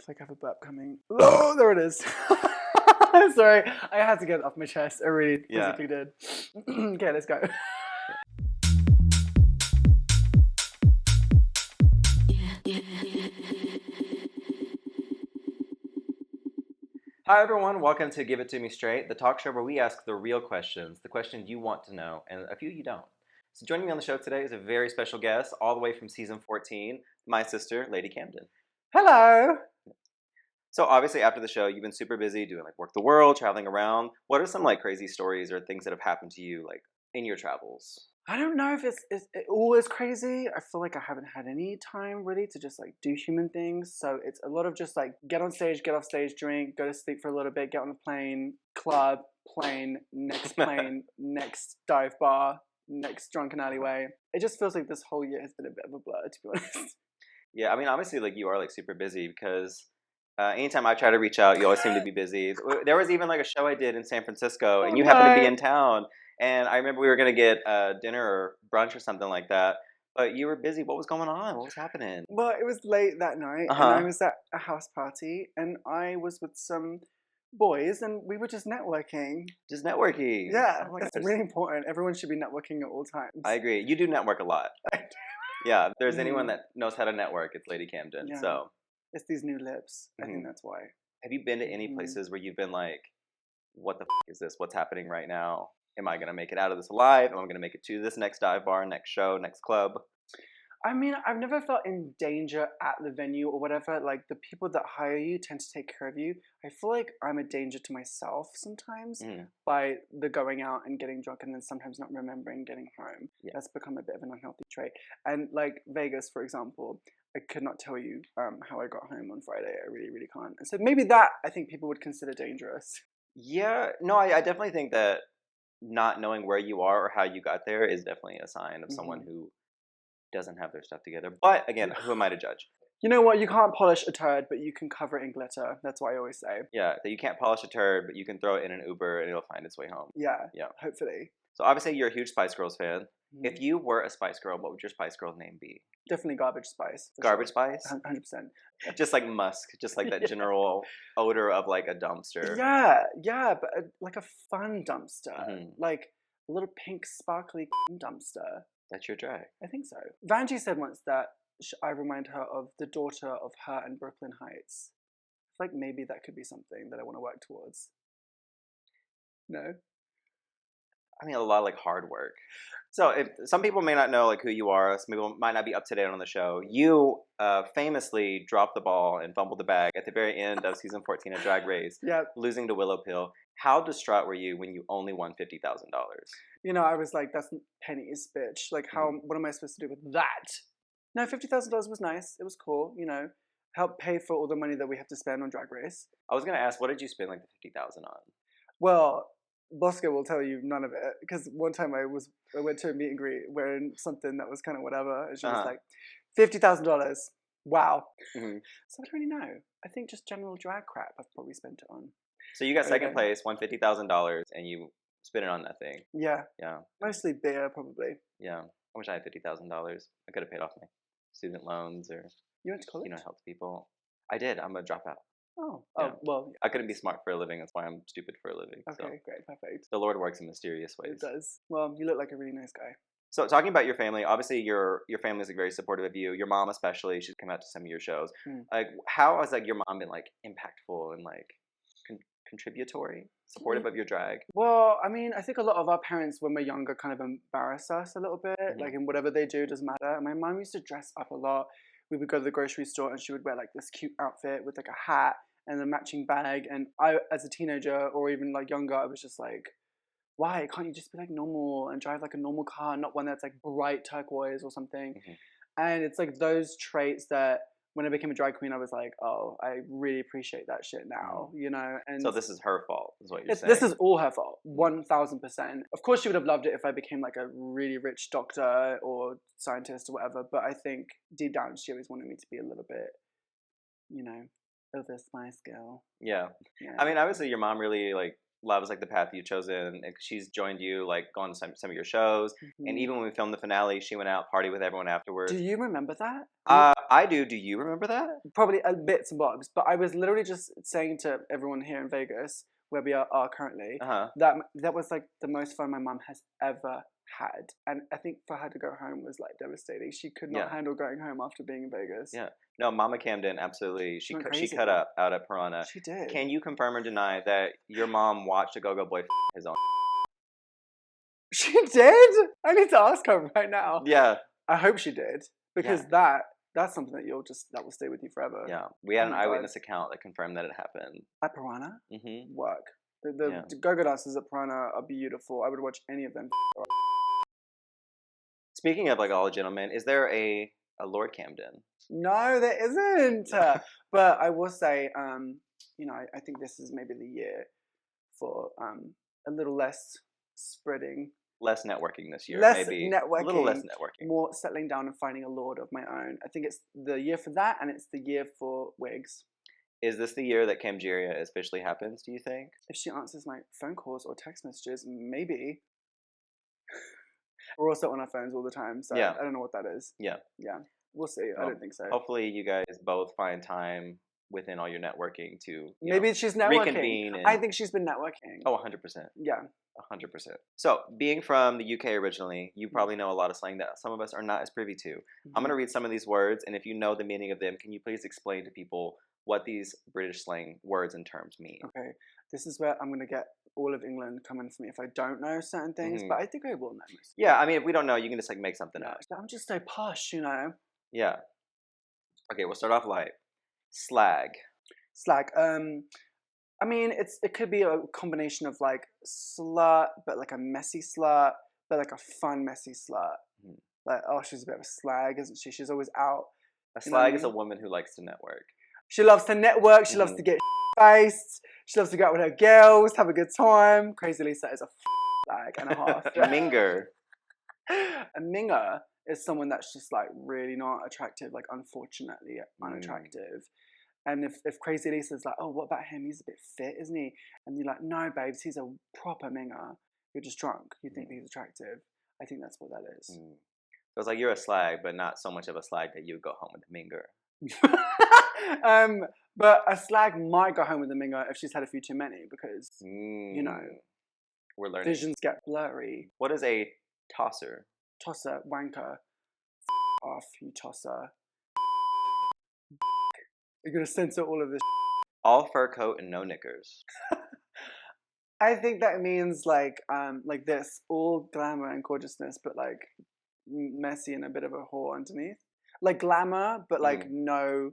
like I have a burp coming. Oh, there it is. Sorry, I had to get it off my chest. I really physically did. Okay, let's go. Hi everyone, welcome to Give It To Me Straight, the talk show where we ask the real questions, the questions you want to know, and a few you don't. So joining me on the show today is a very special guest, all the way from season 14, my sister, Lady Camden. Hello. So obviously after the show, you've been super busy doing like Work the World, traveling around. What are some like crazy stories or things that have happened to you like in your travels? I don't know if it's always crazy. I feel like I haven't had any time really to just like do human things. So it's a lot of just like get on stage, get off stage, drink, go to sleep for a little bit, get on a plane, club, plane, next dive bar, next drunken alleyway. It just feels like this whole year has been a bit of a blur, to be honest. Yeah, I mean, obviously, like you are like super busy because anytime I try to reach out, you always seem to be busy. There was even like a show I did in San Francisco, and you happened to be in town. And I remember we were gonna get dinner or brunch or something like that, but you were busy. What was going on? What was happening? Well, it was late that night, and I was at a house party, and I was with some boys, and we were just networking. Just networking. Yeah, Oh my it's gosh. really important. Everyone should be networking at all times. I agree. You do network a lot. I do. Yeah, if there's anyone that knows how to network, it's Lady Camden. Yeah. So it's these new lips. I think that's why. have you been to any places where you've been like, what the f is this? What's happening right now? Am I going to make it out of this alive? Am I going to make it to this next dive bar, next show, next club? I mean, I've never felt in danger at the venue or whatever. Like, the people that hire you tend to take care of you. I feel like I'm a danger to myself sometimes by the going out and getting drunk and then sometimes not remembering getting home. Yeah. That's become a bit of an unhealthy trait. And like Vegas, for example, I could not tell you how I got home on Friday. I really, really can't. And so maybe that I think people would consider dangerous. Yeah, no, I definitely think that not knowing where you are or how you got there is definitely a sign of someone who doesn't have their stuff together. But again, who am I to judge? You know what? You can't polish a turd, but you can cover it in glitter. That's what I always say. Yeah, that you can't polish a turd, but you can throw it in an Uber and it'll find its way home. Yeah, hopefully. So obviously you're a huge Spice Girls fan. If you were a Spice Girl, what would your Spice Girl name be? Definitely Garbage Spice. Garbage Spice? 100%. Just like musk, just like that general odor of like a dumpster. Yeah, but like a fun dumpster. Like a little pink sparkly dumpster. That's your drag. I think so. Vanjie said once that I remind her of the daughter of her and Brooklyn Heights. I feel like maybe that could be something that I want to work towards. No? I mean, a lot of like hard work. So if some people may not know like who you are, some people might not be up to date on the show. You famously dropped the ball and fumbled the bag at the very end of season 14 of Drag Race, losing to Willow Pill. How distraught were you when you only won $50,000? You know, I was like, that's pennies, bitch. Like, what am I supposed to do with that? No, $50,000 was nice. It was cool, you know. Help pay for all the money that we have to spend on Drag Race. I was going to ask, what did you spend like the $50,000 on? Well, Bosco will tell you none of it, because one time I went to a meet and greet wearing something that was kind of whatever, and she was like, $50,000. Wow. So I don't really know. I think just general drag crap I've probably spent it on. So you got second place, won $50,000, and you spent it on that thing. Yeah. Mostly beer, probably. Yeah. I wish I had $50,000. I could have paid off my student loans or you went to college? Helped people. I did. I'm a dropout. Oh, well. I couldn't be smart for a living. That's why I'm stupid for a living. Okay, so. Great, perfect. The Lord works in mysterious ways. It does. Well, you look like a really nice guy. So talking about your family, obviously your family is like very supportive of you. Your mom especially, she's come out to some of your shows. Like, how has like your mom been like impactful and like contributory, supportive of your drag? Well, I mean, I think a lot of our parents when we're younger kind of embarrass us a little bit. Like, in whatever they do, doesn't matter. My mom used to dress up a lot. We would go to the grocery store and she would wear like this cute outfit with like a hat and a matching bag. And I, as a teenager or even like younger, I was just like, why can't you just be like normal and drive like a normal car, not one that's like bright turquoise or something? And it's like those traits that when I became a drag queen, I was like, oh, I really appreciate that shit now, you know? And so this is her fault, is what you're saying? This is all her fault, 1,000%. Of course, she would have loved it if I became like a really rich doctor or scientist or whatever, but I think deep down, she always wanted me to be a little bit, you know, of a Spice Girl. Yeah. I mean, obviously your mom really like love is like the path you've chosen, and she's joined you, like gone to some of your shows, and even when we filmed the finale, she went out party with everyone afterwards. Do you remember that? I do. Do you remember that? Probably bits and bobs, but I was literally just saying to everyone here in Vegas, where we are currently, that was like the most fun my mum has ever had, and I think for her to go home was like devastating. She could not handle going home after being in Vegas. Yeah, no, Mama Camden absolutely. She cut up out at Piranha. She did. Can you confirm or deny that your mom watched a Go-Go Boy his own? She did. I need to ask her right now. Yeah, I hope she did, because that's something that will stay with you forever. Yeah, we had an eyewitness account that confirmed that it happened at Piranha. Mm-hmm. Work. The Go-Go dancers at Piranha are beautiful. I would watch any of them. Speaking of like all gentlemen, is there a Lord Camden? No, there isn't. But I will say, I think this is maybe the year for a little less spreading. Less networking this year, maybe. Networking, a little less networking. More settling down and finding a lord of my own. I think it's the year for that, and it's the year for wigs. Is this the year that Camgeria officially happens, do you think? If she answers my phone calls or text messages, maybe. We're also on our phones all the time, so I don't know what that is. Yeah. We'll see. I don't think so. Hopefully you guys both find time within all your networking to maybe she's networking. Reconvene. I think she's been networking. Oh, 100%. Yeah. 100%. So, being from the UK originally, you probably know a lot of slang that some of us are not as privy to. I'm going to read some of these words, and if you know the meaning of them, can you please explain to people what these British slang words and terms mean? Okay. This is where I'm going to get all of England coming for me if I don't know certain things, but I think I will know most. Yeah, I mean, if we don't know, you can just like make something up. I'm just so posh, Yeah. Okay, we'll start off light. Slag. I mean, it could be a combination of like slut, but like a messy slut, but like a fun messy slut. Like, oh, she's a bit of a slag, isn't she? She's always out. A slag is a woman who likes to network. She loves to network. She loves to get faced. She loves to go out with her girls, have a good time. Crazy Lisa is a slag and a half. Minger. A minger is someone that's just like really not attractive, like unfortunately unattractive. And if Crazy Lisa's like, oh, what about him? He's a bit fit, isn't he? And you're like, no, babes, he's a proper minger. You're just drunk. You think he's attractive. I think that's what that is. So it's like you're a slag, but not so much of a slag that you would go home with a minger. But a slag might go home with a minger if she's had a few too many because, we're learning. Visions get blurry. What is a tosser? Tosser, wanker. Off, you tosser. You're going to censor all of this. All fur coat and no knickers. I think that means like this, all glamour and gorgeousness, but like messy and a bit of a whore underneath. Like glamour, but like no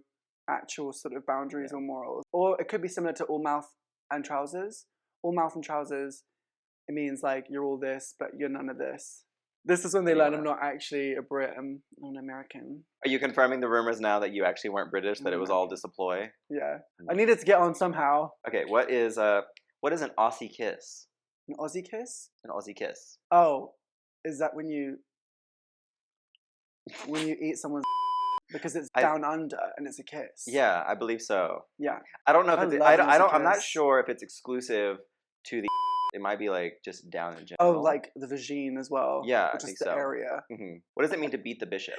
actual sort of boundaries or morals. Or it could be similar to all mouth and trousers. All mouth and trousers, it means like you're all this, but you're none of this. This is when they learn I'm not actually a Brit, I'm an American. Are you confirming the rumors now that you actually weren't British, that it was all just a ploy? Yeah. I needed to get on somehow. Okay, what is an Aussie kiss? An Aussie kiss? An Aussie kiss. Oh, is that when you eat someone's because it's down under and it's a kiss? Yeah, I believe so. Yeah. I don't know if I'm not sure if it's exclusive to the. It might be like just down in general. Oh, like the vagine as well. Yeah, which I think is the so. area. What does it mean to beat the bishop?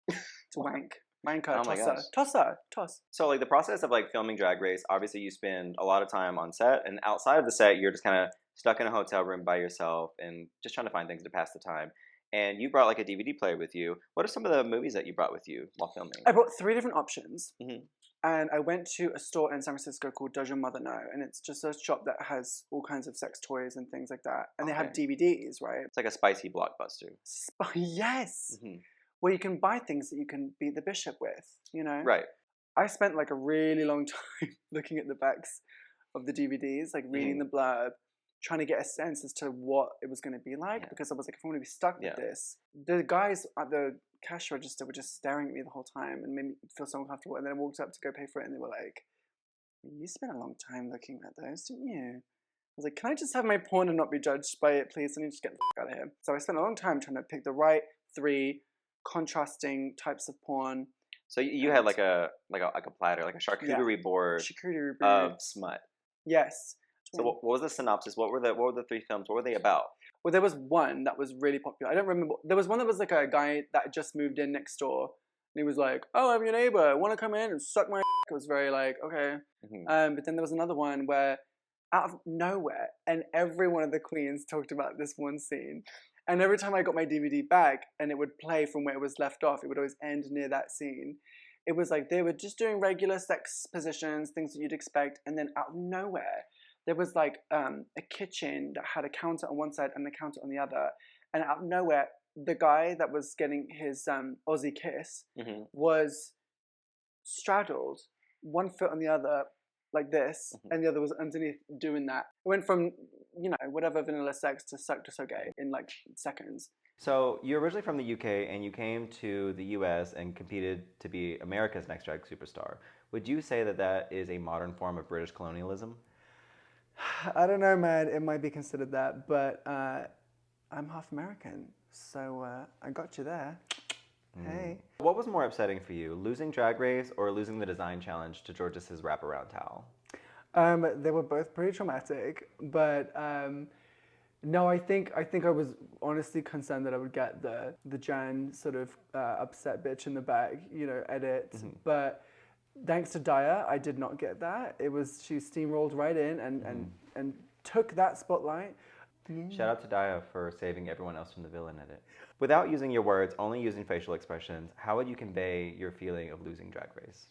To wank. Wanker, oh my gosh. Toss. So like the process of like filming Drag Race, obviously you spend a lot of time on set, and outside of the set, you're just kind of stuck in a hotel room by yourself and just trying to find things to pass the time. And you brought like a DVD player with you. What are some of the movies that you brought with you while filming? I brought 3 different options. And I went to a store in San Francisco called Does Your Mother Know? And it's just a shop that has all kinds of sex toys and things like that. And they have DVDs, right? It's like a spicy blockbuster. Yes! Where you can buy things that you can beat the bishop with, Right. I spent like a really long time looking at the backs of the DVDs, like reading the blurb, trying to get a sense as to what it was going to be like, because I was like, if I'm going to be stuck with this, the guys at the cash register were just staring at me the whole time and made me feel so uncomfortable. And then I walked up to go pay for it, and they were like, "You spent a long time looking at those, didn't you?" I was like, "Can I just have my porn and not be judged by it, please? I need to just get the fuck out of here." So I spent a long time trying to pick the right 3 contrasting types of porn. So you had like a platter, like a charcuterie board of smut. Yes. So what was the synopsis? What were the three films? What were they about? Well, there was one that was really popular. I don't remember. There was one that was like a guy that just moved in next door, and he was like, "Oh, I'm your neighbor. Want to come in and suck my?" It was very like, okay. But then there was another one where, out of nowhere, and every one of the queens talked about this one scene. And every time I got my DVD back and it would play from where it was left off, it would always end near that scene. It was like they were just doing regular sex positions, things that you'd expect, and then out of nowhere, there was like a kitchen that had a counter on one side and a counter on the other. And out of nowhere, the guy that was getting his Aussie kiss was straddled, one foot on the other, like this, and the other was underneath doing that. It went from, whatever vanilla sex to suck to so gay in like seconds. So you're originally from the UK and you came to the US and competed to be America's Next Drag Superstar. Would you say that that is a modern form of British colonialism? I don't know, man. It might be considered that, but I'm half American, so I got you there. Hey. What was more upsetting for you, losing Drag Race or losing the design challenge to George's wraparound towel? They were both pretty traumatic, but no, I think I was honestly concerned that I would get the Jan sort of upset bitch in the bag, edit. But thanks to Daya, I did not get that. She steamrolled right in and took that spotlight. Shout out to Daya for saving everyone else from the villain edit. Without using your words, only using facial expressions, how would you convey your feeling of losing Drag Race?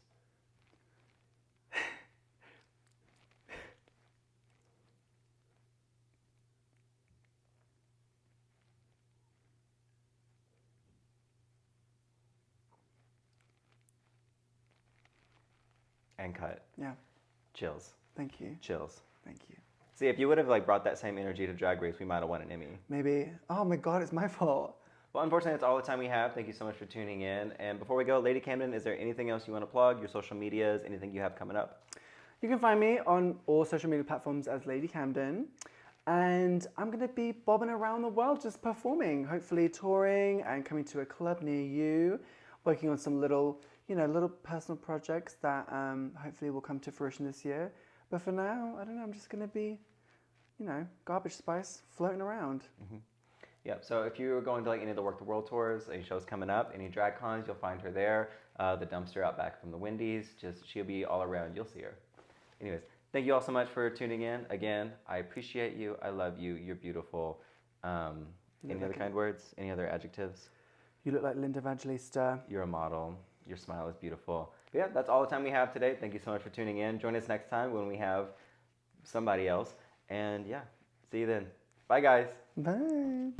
And cut. Yeah. Chills. Thank you. Chills. Thank you. See, if you would have brought that same energy to Drag Race, we might have won an Emmy. Maybe. Oh my God, it's my fault. Well, unfortunately, that's all the time we have. Thank you so much for tuning in. And before we go, Lady Camden, is there anything else you want to plug? Your social medias, anything you have coming up? You can find me on all social media platforms as Lady Camden. And I'm going to be bobbing around the world just performing, hopefully touring and coming to a club near you, working on some little personal projects that hopefully will come to fruition this year. But for now, I don't know, I'm just going to be, garbage spice floating around. Yeah, so if you're going to any of the Work the World tours, any shows coming up, any drag cons, you'll find her there. The dumpster out back from the Wendy's, she'll be all around, you'll see her. Anyways, thank you all so much for tuning in. Again, I appreciate you, I love you, you're beautiful. Any other kind words? Any other adjectives? You look like Linda Evangelista. You're a model. Your smile is beautiful. But yeah, that's all the time we have today. Thank you so much for tuning in. Join us next time when we have somebody else. And yeah, see you then. Bye, guys. Bye.